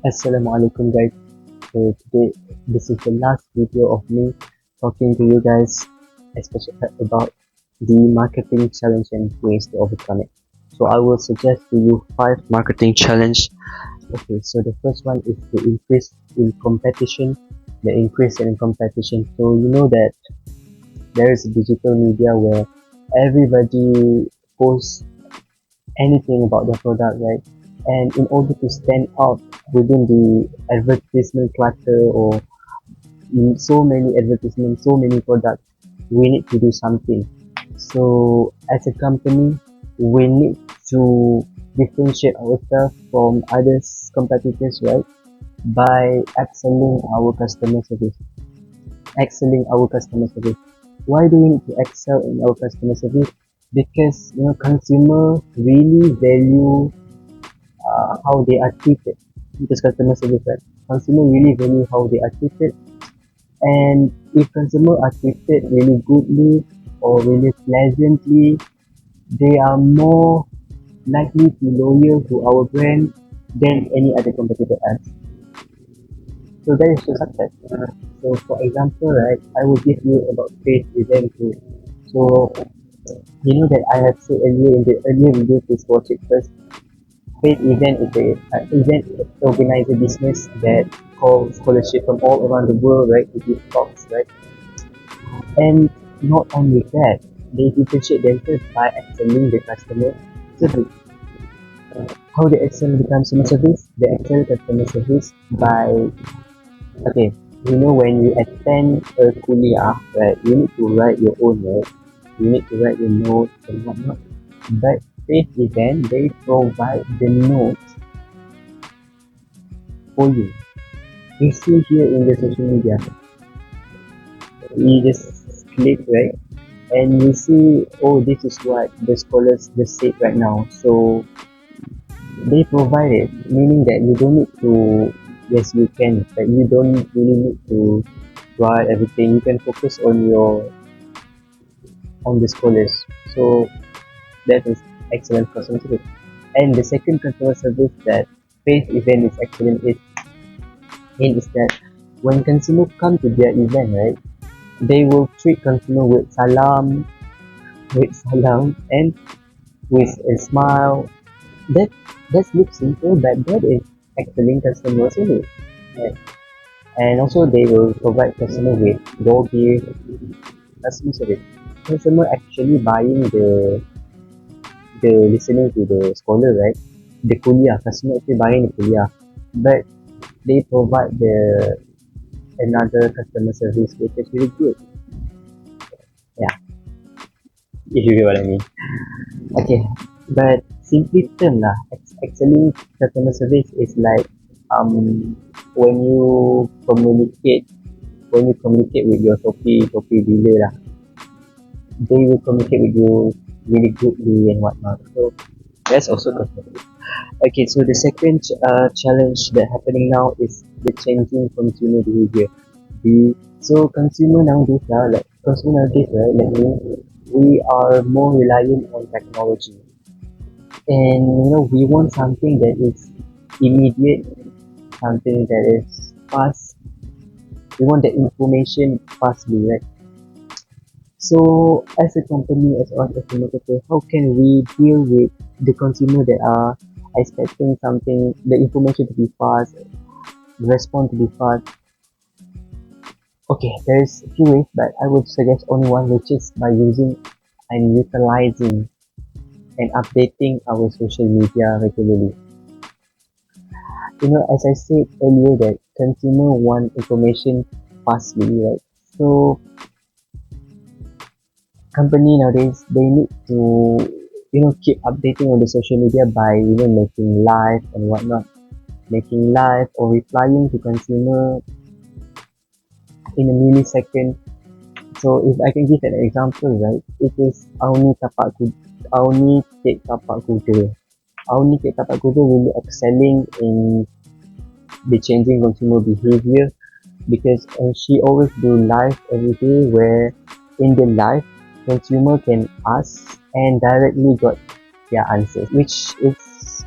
Assalamualaikum guys. So today this is the last video of me talking to you guys, especially about the marketing challenge and ways to overcome it. So I will suggest to you 5 marketing challenge. Okay, so the first one is the increase in competition. The increase in competition. So you know that there is a digital media where everybody posts anything about their product, right? And in order to stand out within the advertisement clutter or in so many advertisements, so many products, we need to do something. So as a company, we need to differentiate ourselves from others competitors, right? By excelling our customer service. Excelling our customer service. Why do we need to excel in our customer service? Because consumer really value how they are treated. Because customer service, right? Consumer really value how they are treated, and if consumer are treated really goodly or really pleasantly, they are more likely to loyal to our brand than any other competitor has. So that is the success. So for example, right, I will give you about Faith event too. So you know that I have said earlier in the earlier video, please watch it first. Faith event is a event organizer business that calls scholarship from all around the world, right, to give talks, right? And not only that, they differentiate themselves by excelling the customer service. How they excel the customer service? They excel customer service by, okay, when you attend a kuliah, right, you need to write your own notes, you need to write your notes and whatnot. But Faith event, they provide the notes for you. You see here in the social media, you just click, right, and you see, oh, this is what the scholars just said right now. So they provide it, meaning that you don't need to, yes, you can, but you don't really need to write everything. You can focus on the scholars. So that is excellent customer service. And the second customer service that Faith event is excellent is that when consumer come to their event, right, they will treat consumer with salam, and with a smile. That that looks simple, but that is excellent customer service. Right? And also they will provide customer with door gift, customer service. Customer actually buying the listening to the scholar, right? The kuliah, customer actually buying the kuliah, but they provide the another customer service which is really good. Yeah, if you get what I mean. Okay, but simply term lah, excelling customer service is like when you communicate with your Shopee dealer lah, they will communicate with you really goodly and whatnot. So that's also customer service. Okay, so the second challenge that happening now is the changing consumer behavior. So consumer nowadays, right, like me, we are more reliant on technology, and we want something that is immediate, something that is fast. We want the information fastly, right? So as a company, as us as a marketer, how can we deal with the consumer that are expecting something, the information to be fast, respond to be fast? Okay, there's a few ways, but I would suggest only one, which is by using and utilizing and updating our social media regularly. As I said earlier, that consumer want information fastly, right? So company nowadays, they need to keep updating on the social media by making live and whatnot, making live or replying to consumer in a millisecond. So if I can give an example, right, it is Auni Tek Tapak Kuda. Auni Tek Tapak Kuda really excelling in the changing consumer behavior, because she always do live every day, where in the live consumer can ask and directly got their answers, which is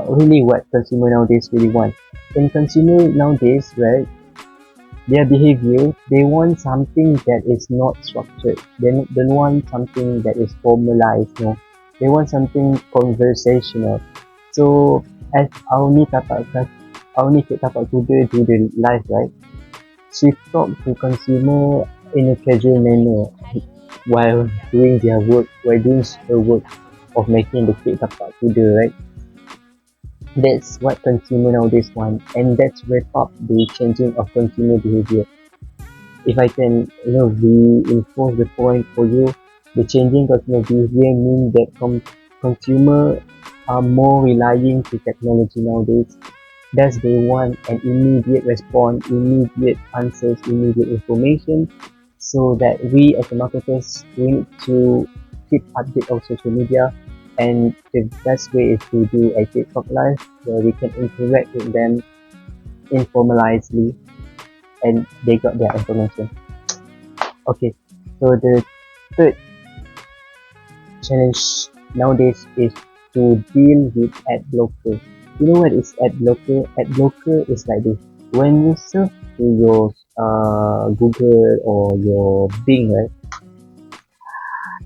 really what consumer nowadays really want. In consumer nowadays, right, their behavior, they want something that is not structured. They don't want something that is formalized, no. They want something conversational. So as Auni tapak kuda do the live, right? She talked to consumer in a casual manner while doing their work, while doing her work of making the cake tapak kuda, right? That's what consumer nowadays want, and that's wrap up the changing of consumer behavior. If I can, reinforce the point for you, the changing consumer behavior means that consumer are more relying to technology nowadays. Thus, they want an immediate response, immediate answers, immediate information, so that we as a marketers, we need to keep update of social media. And the best way is to do a TikTok live where we can interact with them informally and they got their information. Okay, so the third challenge nowadays is to deal with ad blocker. You know what is ad blocker? Ad blocker is like this. When you surf to your Google or your Bing, right,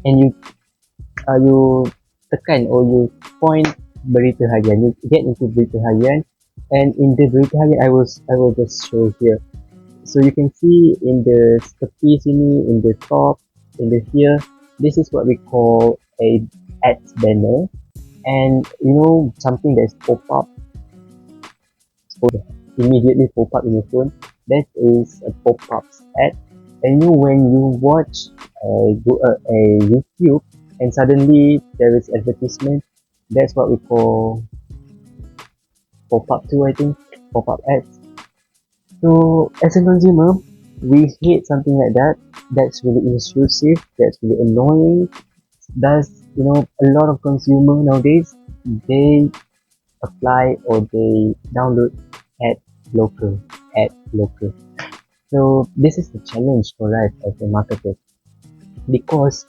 and you tekan or you point berita harian, you get into berita harian, and in the berita harian, I will just show here. So you can see in the tepi sini, in the top, in the here, this is what we call a ads banner, and something that's pop up, immediately pop up in your phone. That is a pop-up ad. And when you watch a YouTube and suddenly there is advertisement, that's what we call pop-up too, I think, pop-up ads. So as a consumer, we hate something like that. That's really intrusive. That's really annoying. Thus, a lot of consumer nowadays, they apply or they download ad blocker, ad blocker. So this is the challenge for us as a marketer, because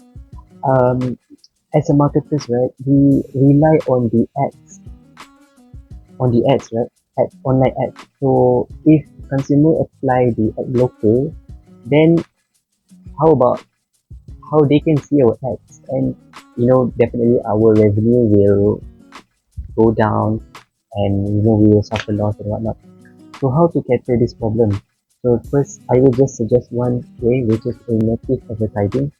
as a marketers, right, we rely on the ads, right, online ads. So if consumer apply the ad blocker, then how about how they can see our ads, and definitely our revenue will go down, and we will suffer loss and whatnot. So how to capture this problem? So first, I will just suggest one way, which is a native advertising.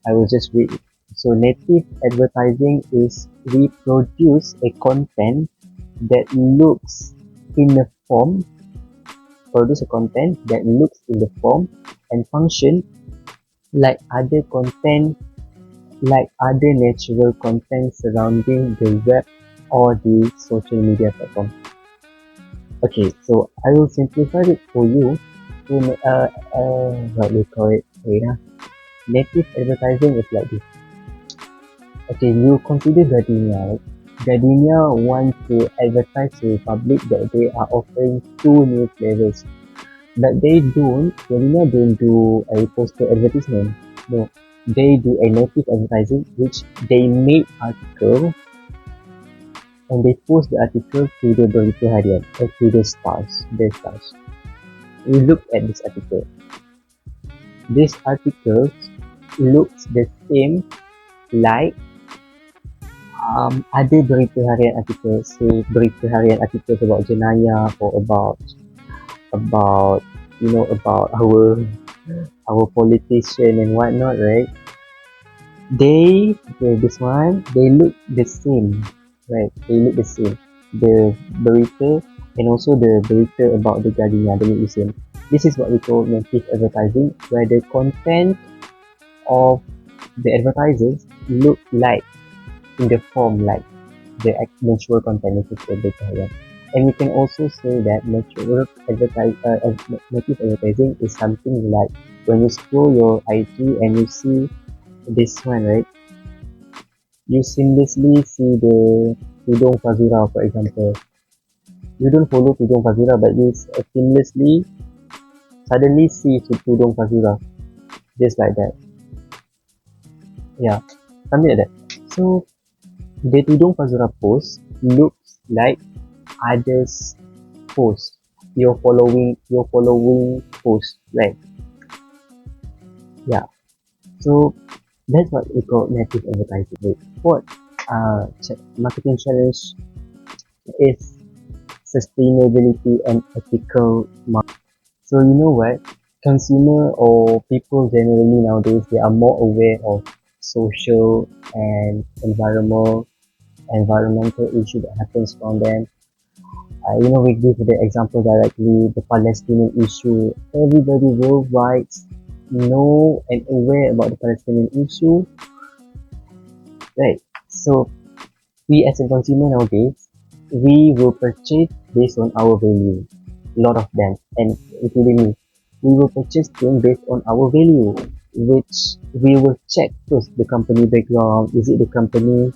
I will just read it. So native advertising is we produce a content that looks in the form, produce a content that looks in the form and function like other content, like other natural content surrounding the web or the social media platform. Okay, so I will simplify it for you to what we call it. Wait, native advertising is like this. Okay, you consider Gardenia, right? Gardenia want to advertise to the public that they are offering 2 new flavors. But Gardenia don't do a poster advertisement. No, they do a native advertising, which they make article and they post the article to the berita harian or to the stars. We look at this article. This article looks the same like ada berita harian articles, say berita harian articles about jenayah or about about our politician and whatnot, right? They look the same, right? They look the same. The berita and also the berita about the Gardenia, they look the same. This is what we call native advertising, where the content of the advertisers look like in the form like the natural content, which is the berita. And we can also say that native advertising is something like when you scroll your IG and you see this one, right? You seamlessly see the Tudong Fazura, for example. You don't follow Tudong Fazura, but you seamlessly suddenly see Tudong Fazura, just like that. Yeah, something like that. So the Tudong Fazura post looks like others post, your following post, right? Yeah. So that's what we call native advertising. Wait, what marketing challenge is sustainability and ethical marketing. So you know what? Consumer or people generally nowadays, they are more aware of social and environmental issue that happens from them. We give the example directly, the Palestinian issue. Everybody worldwide know and aware about the Palestinian issue, right? So we as a consumer nowadays, we will purchase based on our value. A lot of them, and including me, we will purchase things based on our value, which we will check first the company background. Is it the company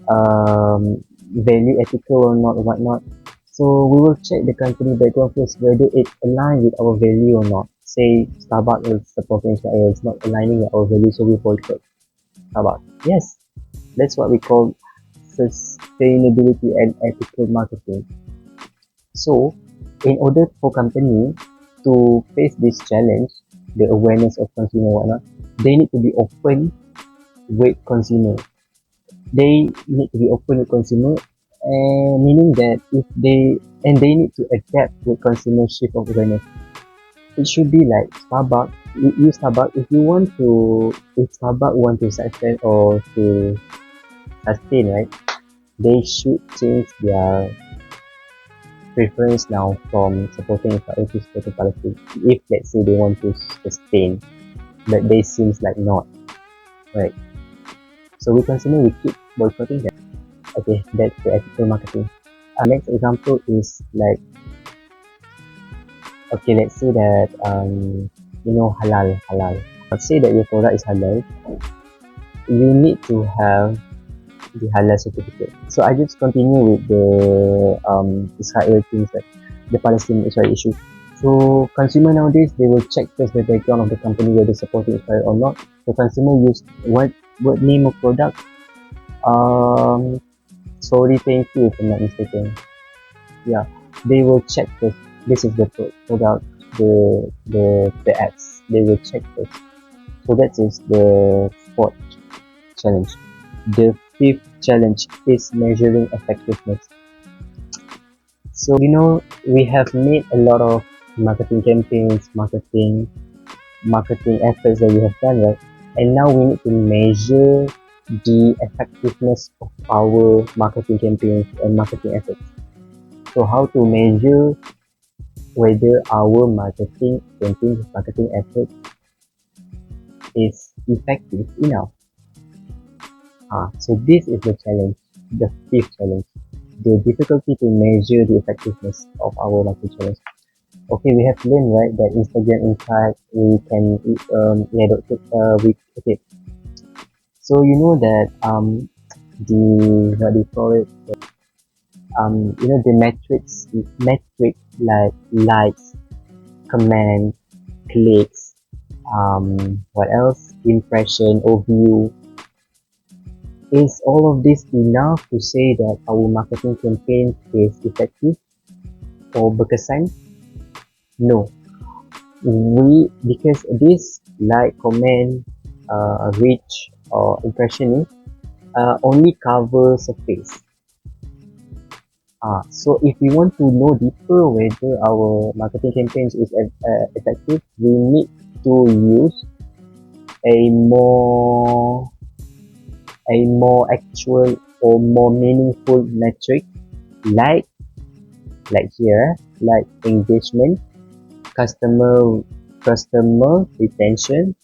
value ethical or not, or whatnot? So we will check the company background first whether it aligns with our value or not. Say Starbucks is supporting Israel, it's not aligning with our value, so we boycott Starbucks. Yes, that's what we call sustainability and ethical marketing. So, in order for company to face this challenge, the awareness of consumer whatnot, they need to be open with consumer. They need to be open with consumer, and meaning that if they and they need to adapt with consumer shift of awareness. It should be like Starbucks. You Starbucks, if Starbucks want to success or to sustain, right? They should change their preference now from supporting Israel to supporting Palestine. If let's say they want to sustain, but they seems like not, right? So we consumer, we keep boycotting them. Okay, that's the ethical marketing. Next example is like, okay, let's say that halal. Let's say that your product is halal, you need to have the halal certificate. So I just continue with the Israel things, like the Palestinian Israel issue. So consumer nowadays, they will check first the background of the company whether supporting Israel or not. So consumer use what name of product? Sorry, thank you if I'm not mistaken. Yeah, they will check first. This is the product, the ads. They will check first. So that is the fourth challenge. The fifth challenge is measuring effectiveness. So we have made a lot of marketing campaigns, marketing efforts that we have done, right? And now we need to measure the effectiveness of our marketing campaigns and marketing efforts. So how to measure whether our marketing campaigns, marketing effort is effective enough? So this is the challenge, the fifth challenge, the difficulty to measure the effectiveness of our marketing challenge. Okay, we have learned, right, that Instagram Insight, we can okay. So you know that the what do you call it? The metric like likes, comments, clicks, what else? Impression or view. Is all of this enough to say that our marketing campaign is effective or berkesan? No. Because this like, comment, reach or impression only cover surface. So if we want to know deeper whether our marketing campaigns is effective, we need to use a more actual or more meaningful metric, like engagement, customer retention,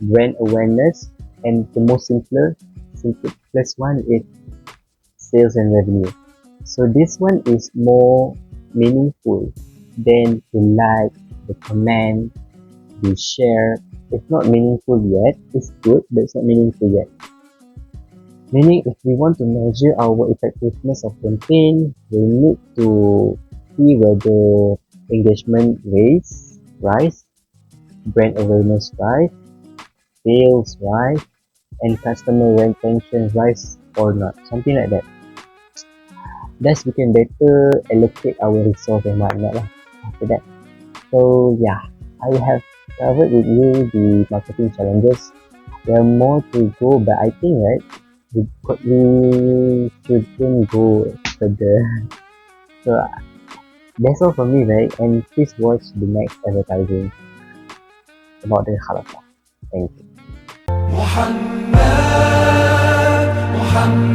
brand awareness, and the most simplest one is sales and revenue. So this one is more meaningful than the like, the comment, the share. It's not meaningful yet. It's good, but it's not meaningful yet. Meaning, if we want to measure our effectiveness of campaign, we need to see whether engagement rates rise, brand awareness rise, sales rise, and customer retention rise or not. Something like that. Thus we can better allocate our resource and whatnot lah after that. So yeah, I have covered with you the marketing challenges. There are more to go, but I think right we shouldn't go further. So that's all from me, right? And please watch the next advertising about the halal. Thank you.